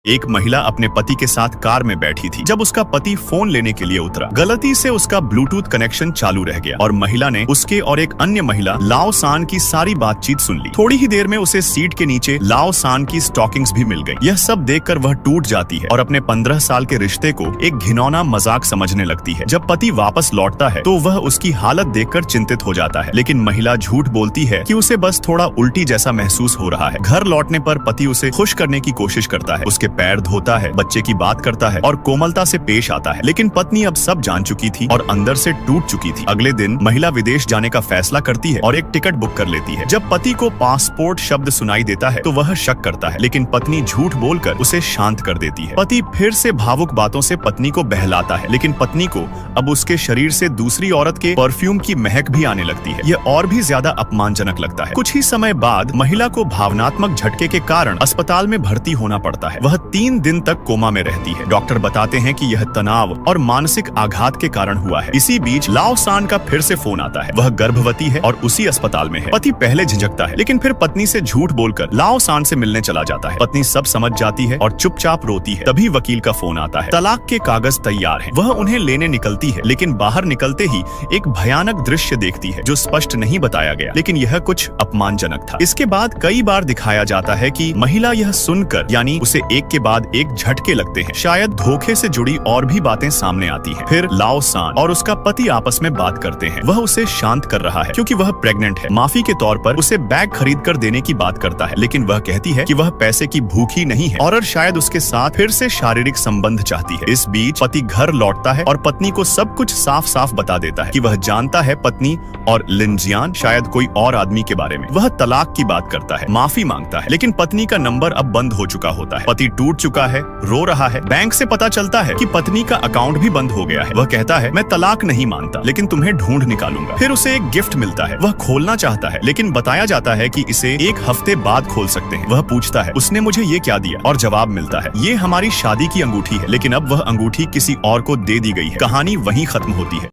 एक महिला अपने पति के साथ कार में बैठी थी जब उसका पति फोन लेने के लिए उतरा। गलती से उसका ब्लूटूथ कनेक्शन चालू रह गया और महिला ने उसके और एक अन्य महिला लाओ सान की सारी बातचीत सुन ली। थोड़ी ही देर में उसे सीट के नीचे लाओ सान की स्टॉकिंग्स भी मिल गई। यह सब देखकर वह टूट जाती है और अपने 15 साल के रिश्ते को एक घिनौना मजाक समझने लगती है। जब पति वापस लौटता है तो वह उसकी हालत देखकर चिंतित हो जाता है, लेकिन महिला झूठ बोलती है कि उसे बस थोड़ा उल्टी जैसा महसूस हो रहा है। घर लौटने पर पति उसे खुश करने की कोशिश करता है, उसके पैर धोता है, बच्चे की बात करता है और कोमलता से पेश आता है, लेकिन पत्नी अब सब जान चुकी थी और अंदर से टूट चुकी थी। अगले दिन महिला विदेश जाने का फैसला करती है और एक टिकट बुक कर लेती है। जब पति को पासपोर्ट शब्द सुनाई देता है तो वह शक करता है, लेकिन पत्नी झूठ बोलकर उसे शांत कर देती है। पति फिर से भावुक बातों से पत्नी को बहलाता है, लेकिन पत्नी को अब उसके शरीर से दूसरी औरत के परफ्यूम की महक भी आने लगती है। यह और भी ज्यादा अपमानजनक लगता है। कुछ ही समय बाद महिला को भावनात्मक झटके के कारण अस्पताल में भर्ती होना पड़ता है। वह 3 दिन तक कोमा में रहती है। डॉक्टर बताते हैं कि यह तनाव और मानसिक आघात के कारण हुआ है। इसी बीच लाओ सान का फिर से फोन आता है। वह गर्भवती है और उसी अस्पताल में है। पति पहले झिझकता है, लेकिन फिर पत्नी से झूठ बोलकर लाओ सान से मिलने चला जाता है। पत्नी सब समझ जाती है और चुपचाप रोती है। तभी वकील का फोन आता है। तलाक के कागज तैयार हैं। वह उन्हें लेने निकलती है, लेकिन बाहर निकलते ही एक भयानक दृश्य देखती है जो स्पष्ट नहीं बताया गया, लेकिन यह कुछ अपमानजनक था। इसके बाद कई बार दिखाया जाता है कि महिला यह सुनकर, यानी उसे एक के बाद एक झटके लगते हैं, शायद धोखे से जुड़ी और भी बातें सामने आती हैं। फिर लाओ सान और उसका पति आपस में बात करते हैं। वह उसे शांत कर रहा है क्योंकि वह प्रेग्नेंट है। माफी के तौर पर उसे बैग खरीद कर देने की बात करता है, लेकिन वह कहती है कि वह पैसे की भूखी नहीं है। औरत शायद उसके साथ फिर से शारीरिक संबंध चाहती है। इस बीच पति घर लौटता है और पत्नी को सब कुछ साफ साफ बता देता है कि वह जानता है पत्नी और लिनजियान शायद कोई और आदमी के बारे में। वह तलाक की बात करता है, माफी मांगता है, लेकिन पत्नी का नंबर अब बंद हो चुका होता है। पति टूट चुका है, रो रहा है। बैंक से पता चलता है कि पत्नी का अकाउंट भी बंद हो गया है। वह कहता है, मैं तलाक नहीं मानता, लेकिन तुम्हें ढूंढ निकालूंगा। फिर उसे एक गिफ्ट मिलता है। वह खोलना चाहता है, लेकिन बताया जाता है कि इसे 1 हफ्ते बाद खोल सकते हैं। वह पूछता है, उसने मुझे ये क्या दिया? और जवाब मिलता है, ये हमारी शादी की अंगूठी है, लेकिन अब वह अंगूठी किसी और को दे दी गई है। कहानी वहीं खत्म होती है।